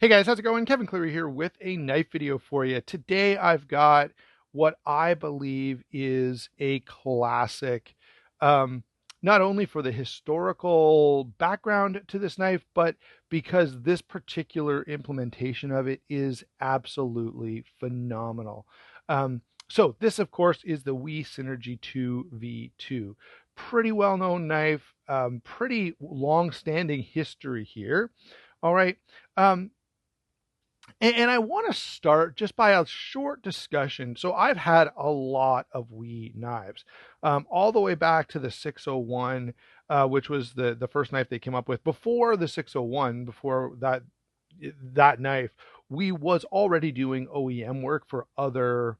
Hey guys, how's it going? Kevin Cleary here with a knife video for you. Today I've got what I believe is a classic, um, not only for the historical background to this knife, but because this particular implementation of it is absolutely phenomenal. So this, of course, is the WE Synergy 2 V2. Pretty well-known knife, pretty long-standing history here. All right. Um, and I want to start just by a short discussion. So I've had a lot of WE knives, all the way back to the 601, which was the first knife they came up with. Before the 601, before that knife, we was already doing OEM work for other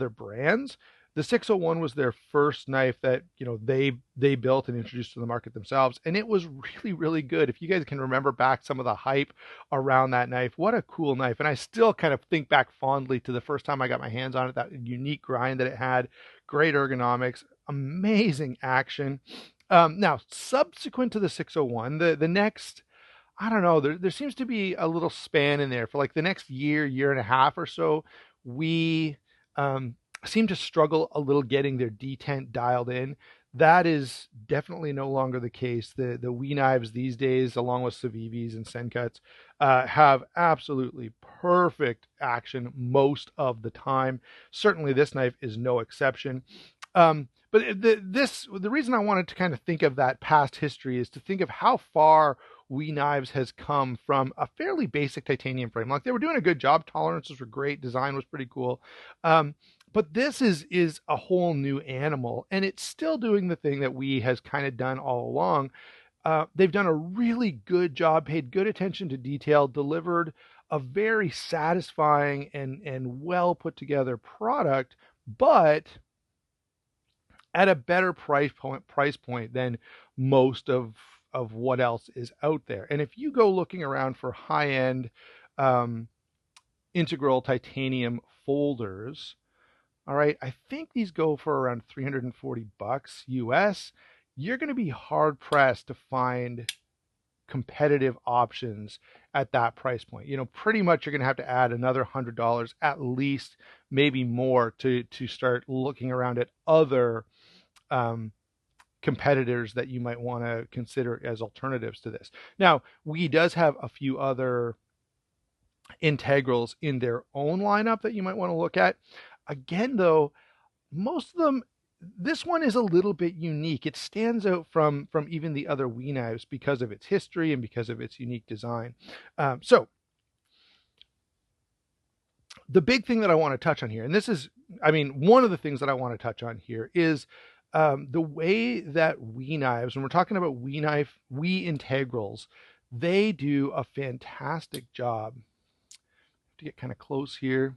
brands. The 601 was their first knife that they built and introduced to the market themselves, and it was really good. If you guys can remember back some of the hype around that knife, what a cool knife! And I still kind of think back fondly to the first time I got my hands on it, that unique grind that it had, great ergonomics, amazing action. Now, subsequent to the 601, the next, I don't know, there seems to be a little span in there for like the next year and a half or so. We seem to struggle a little getting their detent dialed in. That is definitely no longer the case. The WE knives these days, along with Civivis and Sencuts, have absolutely perfect action most of the time. Certainly, this knife is no exception. But the reason I wanted to kind of think of that past history is to think of how far WE knives has come from a fairly basic titanium frame. Like, they were doing a good job, tolerances were great, design was pretty cool. But this is a whole new animal, and it's still doing the thing that WE has kind of done all along. They've done a really good job, paid good attention to detail, delivered a very satisfying and well put together product, but at a better price point than most of what else is out there. And if you go looking around for high end um, integral titanium folders, all right, I think these go for around 340 bucks US. You're going to be hard pressed to find competitive options at that price point. Pretty much you're going to have to add another $100 at least, maybe more, to start looking around at other um, competitors that you might want to consider as alternatives to this. Now, WE does have a few other integrals in their own lineup that you might want to look at. Again, though, most of them, this one is a little bit unique. It stands out from even the other WE knives because of its history and because of its unique design. So the big thing that I want to touch on here, and this is, I mean, one of the things that I want to touch on here is the way that WE knives, when we're talking about WE integrals, they do a fantastic job. To get kind of close here,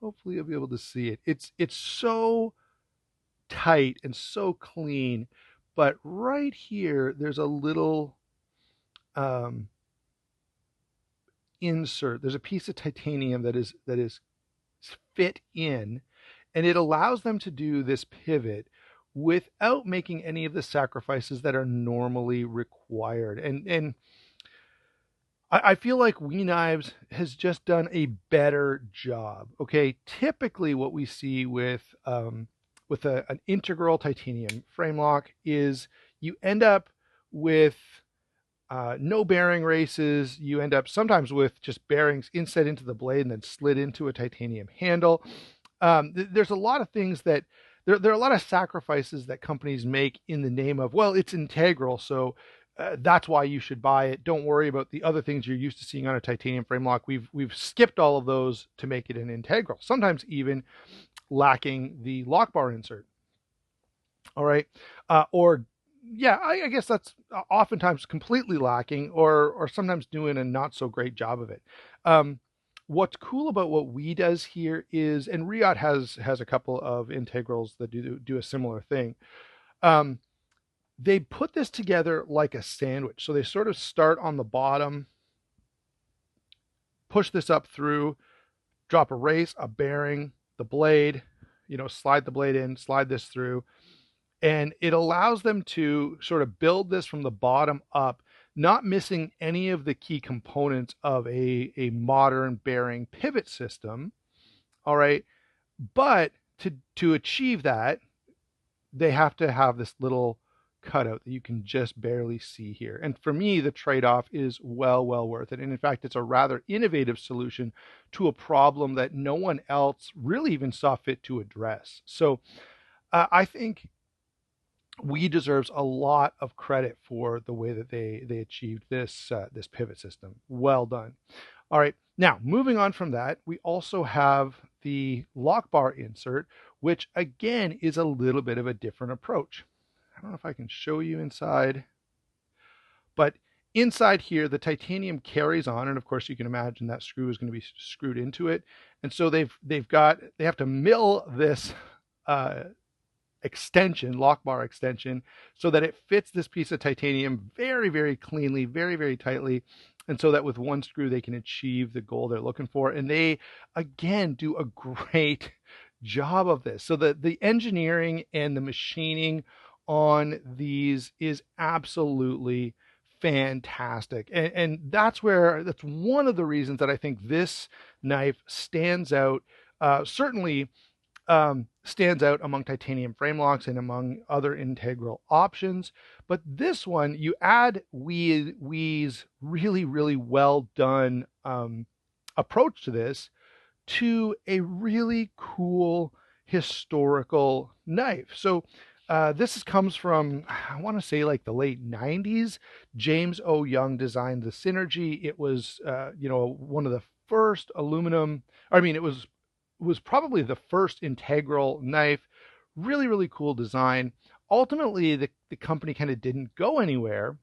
hopefully you'll be able to see it. It's so tight and so clean, but right here there's a little um, insert. There's a piece of titanium that is fit in, and it allows them to do this pivot without making any of the sacrifices that are normally required. And I feel like WE Knives has just done a better job. Okay, typically what we see with an integral titanium frame lock is you end up with no bearing races. You end up sometimes with just bearings inset into the blade and then slid into a titanium handle. There's a lot of things that there are a lot of sacrifices that companies make in the name of, well, it's integral, so that's why you should buy it. Don't worry about the other things you're used to seeing on a titanium frame lock. We've skipped all of those to make it an integral. Sometimes even lacking the lock bar insert. All right, or yeah, I guess that's oftentimes completely lacking, or sometimes doing a not so great job of it. What's cool about what WE does here is, and Riot has a couple of integrals that do a similar thing. They put this together like a sandwich. So they sort of start on the bottom, push this up through, drop a race, a bearing, the blade, slide the blade in, slide this through, and it allows them to sort of build this from the bottom up not missing any of the key components of a modern bearing pivot system. All right. But to achieve that, they have to have this little cutout that you can just barely see here. And for me, the trade-off is well worth it. And in fact, it's a rather innovative solution to a problem that no one else really even saw fit to address. So I think WE deserves a lot of credit for the way that they achieved this pivot system. Well done. All right, now moving on from that, we also have the lock bar insert, which again is a little bit of a different approach. I don't know if I can show you inside, but inside here, the titanium carries on, and of course you can imagine that screw is going to be screwed into it, and so they have to mill this extension, lock bar extension, so that it fits this piece of titanium very cleanly, very tightly, and so that with one screw they can achieve the goal they're looking for. And they again do a great job of this. So the engineering and the machining on these is absolutely fantastic. And that's one of the reasons that I think this knife stands out, certainly stands out among titanium frame locks and among other integral options. But this one, you add WE's really well done approach to this to a really cool historical knife. So this comes from, I want to say, like the late 90s. James O. Young designed the Synergy. It was, one of the first aluminum, it was probably the first integral knife. Really cool design. Ultimately, the company kind of didn't go anywhere,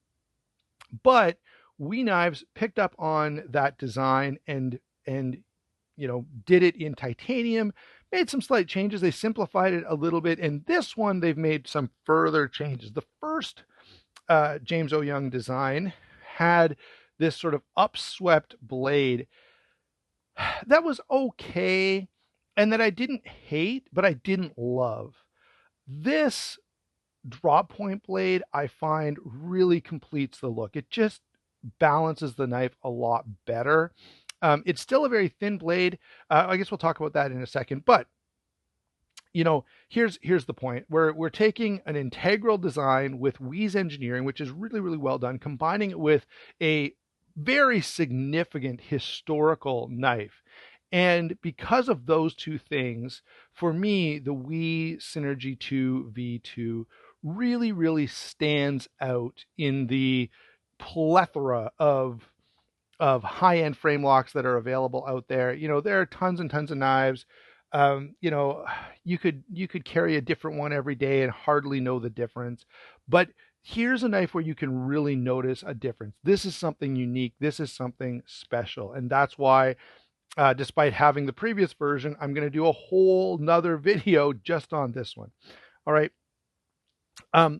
but WE Knives picked up on that design and did it in titanium, made some slight changes. They simplified it a little bit, and this one they've made some further changes. The first James O. Young design had this sort of upswept blade that was okay, and that I didn't hate, but I didn't love. This drop point blade I find really completes the look. It just balances the knife a lot better. It's still a very thin blade. I guess we'll talk about that in a second, but here's the point. We're taking an integral design with WE's engineering, which is really well done, combining it with a very significant historical knife. And because of those two things, for me, the WE Synergy 2 V2 really stands out in the plethora of high-end frame locks that are available out there. There are tons and tons of knives. You could carry a different one every day and hardly know the difference. But here's a knife where you can really notice a difference. This is something unique. This is something special. And that's why, despite having the previous version, I'm going to do a whole nother video just on this one. All right.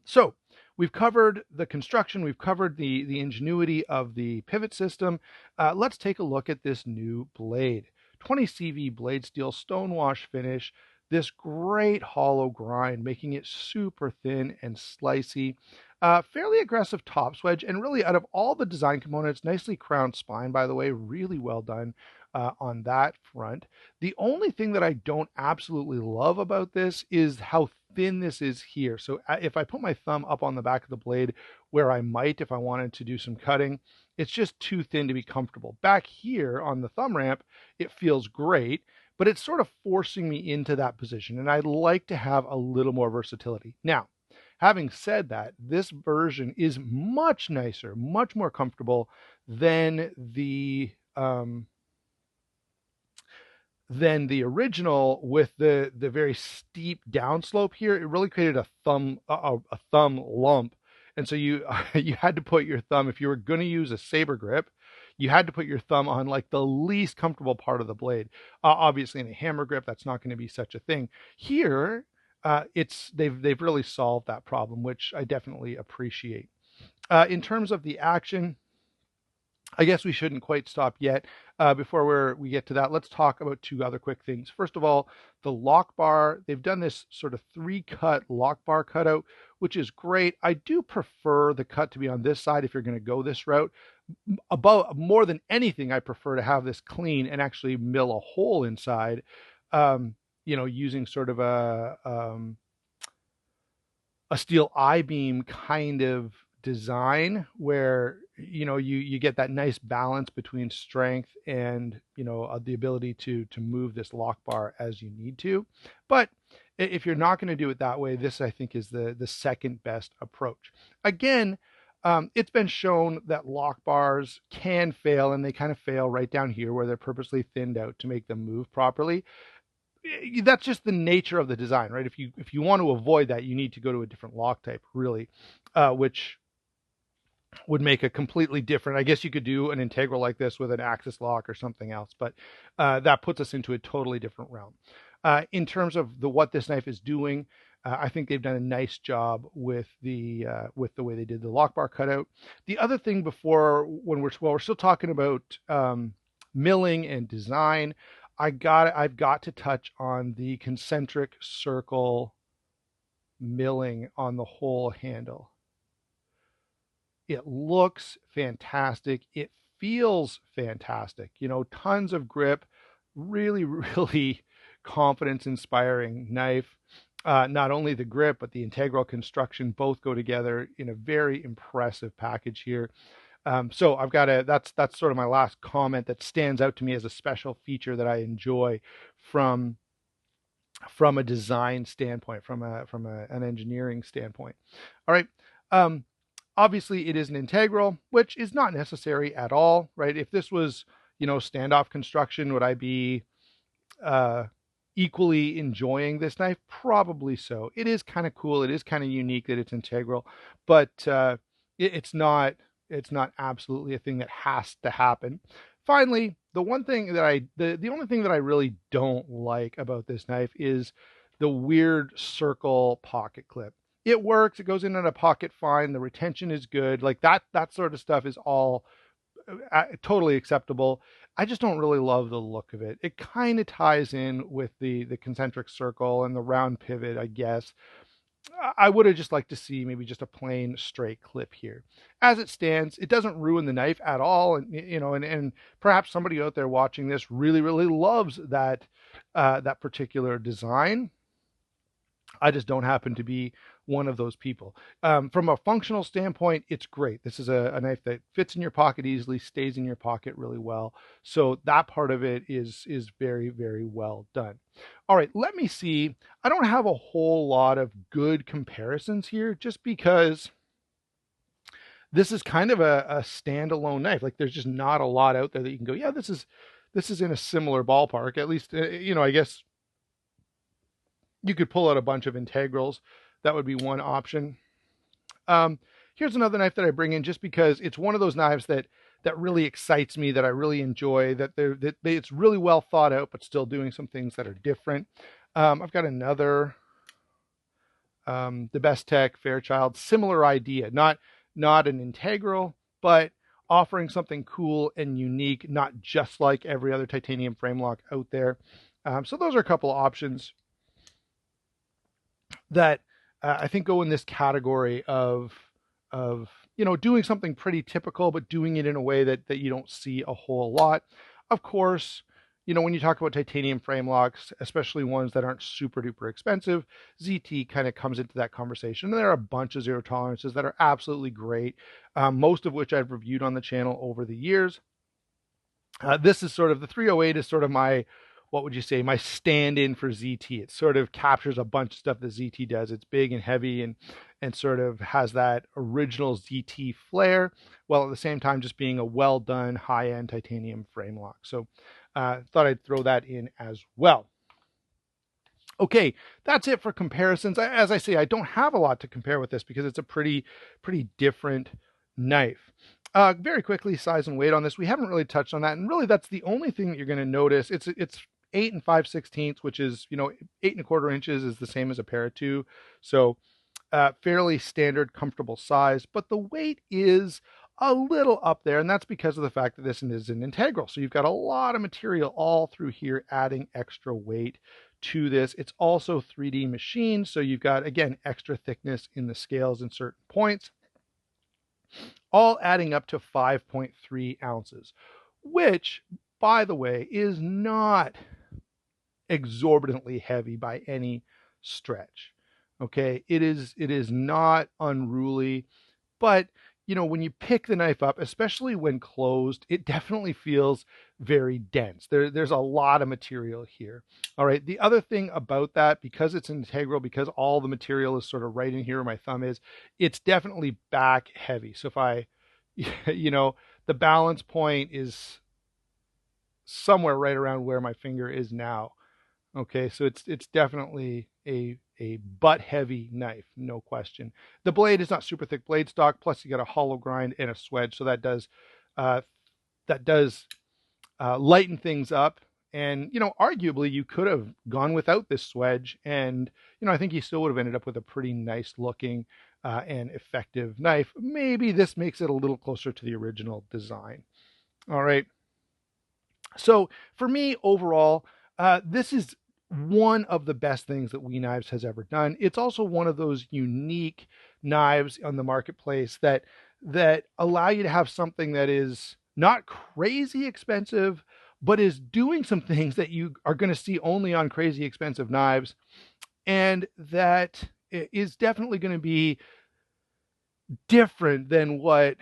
So we've covered the construction. We've covered the ingenuity of the pivot system. Let's take a look at this new blade. 20 CV blade steel stonewash finish. This great hollow grind, making it super thin and slicey. Fairly aggressive top swedge, and really out of all the design components, nicely crowned spine, by the way, really well done on that front. The only thing that I don't absolutely love about this is how thin this is here. So if I put my thumb up on the back of the blade, where I might if I wanted to do some cutting, it's just too thin to be comfortable. Back here on the thumb ramp, it feels great, but it's sort of forcing me into that position, and I'd like to have a little more versatility. Now, having said that, this version is much nicer, much more comfortable than the original, with the very steep downslope here. It really created a thumb lump, and so you had to put your thumb, if you were going to use a saber grip, you had to put your thumb on like the least comfortable part of the blade. Obviously, in a hammer grip, that's not going to be such a thing. Here, they've really solved that problem, which I definitely appreciate. In terms of the action, I guess we shouldn't quite stop yet. Before we get to that, let's talk about two other quick things. First of all, the lock bar. They've done this sort of three-cut lock bar cutout, which is great. I do prefer the cut to be on this side if you're going to go this route. Above more than anything, I prefer to have this clean and actually mill a hole inside. Using sort of a steel I-beam kind of design where you get that nice balance between strength and the ability to move this lock bar as you need to. But if you're not going to do it that way, this I think is the second best approach. Again, it's been shown that lock bars can fail, and they kind of fail right down here where they're purposely thinned out to make them move properly. That's just the nature of the design, right? If you want to avoid that, you need to go to a different lock type, really, which would make a completely different. I guess you could do an integral like this with an axis lock or something else, but that puts us into a totally different realm. In terms of what this knife is doing, I think they've done a nice job with the way they did the lock bar cutout. The other thing while we're still talking about milling and design, I've got to touch on the concentric circle milling on the whole handle. It looks fantastic. It feels fantastic. Tons of grip, really, really confidence inspiring knife. Not only the grip, but the integral construction both go together in a very impressive package here. So that's sort of my last comment that stands out to me as a special feature that I enjoy from a design standpoint, from an engineering standpoint. All right. Obviously it is an integral, which is not necessary at all, right? If this was, standoff construction, would I be equally enjoying this knife? Probably so. It is kind of cool. It is kind of unique that it's integral, but it's not absolutely a thing that has to happen. Finally, the only thing that I really don't like about this knife is the weird circle pocket clip. It works. It goes in a pocket fine. The retention is good. Like that sort of stuff is all totally acceptable. I just don't really love the look of it. It kind of ties in with the concentric circle and the round pivot, I guess. I would have just liked to see maybe just a plain straight clip here. As it stands, it doesn't ruin the knife at all, and perhaps somebody out there watching this really, really loves that particular design. I just don't happen to be one of those people. From a functional standpoint, it's great. This is a knife that fits in your pocket easily, stays in your pocket really well. So that part of it is very, very well done. All right, let me see. I don't have a whole lot of good comparisons here just because this is kind of a standalone knife. Like there's just not a lot out there that you can go, yeah, this is in a similar ballpark. At least, I guess you could pull out a bunch of integrals. That would be one option. Here's another knife that I bring in just because it's one of those knives that really excites me, that I really enjoy, that it's really well thought out, but still doing some things that are different. I've got another, the Bestech Fairchild, similar idea, not an integral, but offering something cool and unique, not just like every other titanium frame lock out there. So those are a couple of options that I think go in this category of doing something pretty typical, but doing it in a way that you don't see a whole lot. Of course, when you talk about titanium frame locks, especially ones that aren't super duper expensive, ZT kind of comes into that conversation. And there are a bunch of zero tolerances that are absolutely great, most of which I've reviewed on the channel over the years. This is sort of, the 308 is sort of my, what would you say, my stand-in for ZT. It sort of captures a bunch of stuff that ZT does. It's big and heavy and sort of has that original ZT flair, while at the same time just being a well-done high-end titanium frame lock. So thought I'd throw that in as well. Okay, that's it for comparisons. As I say, I don't have a lot to compare with this because it's a pretty different knife. Very quickly, size and weight on this. We haven't really touched on that, and really that's the only thing that you're going to notice. It's 8 5/16, which is 8 1/4 inches is the same as a Para 2, so fairly standard, comfortable size. But the weight is a little up there, and that's because of the fact that this is an integral. So you've got a lot of material all through here adding extra weight to this. It's also 3D machined, so you've got, again, extra thickness in the scales in certain points, all adding up to 5.3 ounces, which, by the way, is not exorbitantly heavy by any stretch. Okay, it is not unruly, but when you pick the knife up, especially when closed, it definitely feels very dense. There's a lot of material here. All right, the other thing about that, because it's integral, because all the material is sort of right in here where my thumb is, it's definitely back heavy. So if I, the balance point is somewhere right around where my finger is now. Okay, so it's definitely a butt heavy knife, no question. The blade is not super thick blade stock, plus you got a hollow grind and a swedge, so that does uh, lighten things up. And arguably you could have gone without this swedge, and I think you still would have ended up with a pretty nice looking and effective knife. Maybe this makes it a little closer to the original design. All right. So for me, overall, this is one of the best things that WE Knives has ever done. It's also one of those unique knives on the marketplace that allow you to have something that is not crazy expensive, but is doing some things that you are going to see only on crazy expensive knives, and that is definitely going to be different than what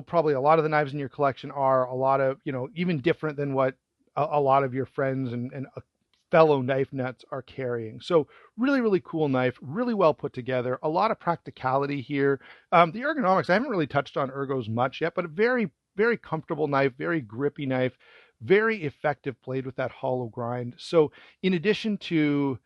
probably a lot of the knives in your collection are, a lot of even different than what a lot of your friends and fellow knife nuts are carrying. So really, really cool knife, really well put together, a lot of practicality here. The ergonomics, I haven't really touched on ergos much yet, but a very, very comfortable knife, very grippy knife, very effective blade with that hollow grind. So in addition to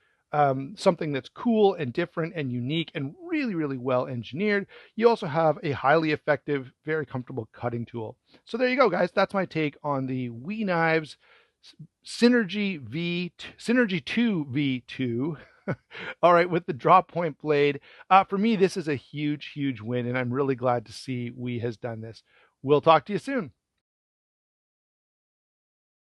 something that's cool and different and unique and really, really well engineered, you also have a highly effective, very comfortable cutting tool. So there you go, guys. That's my take on the WE Knives Synergy 2 V2. All right, with the drop point blade. For me, this is a huge, huge win, and I'm really glad to see WE has done this. We'll talk to you soon.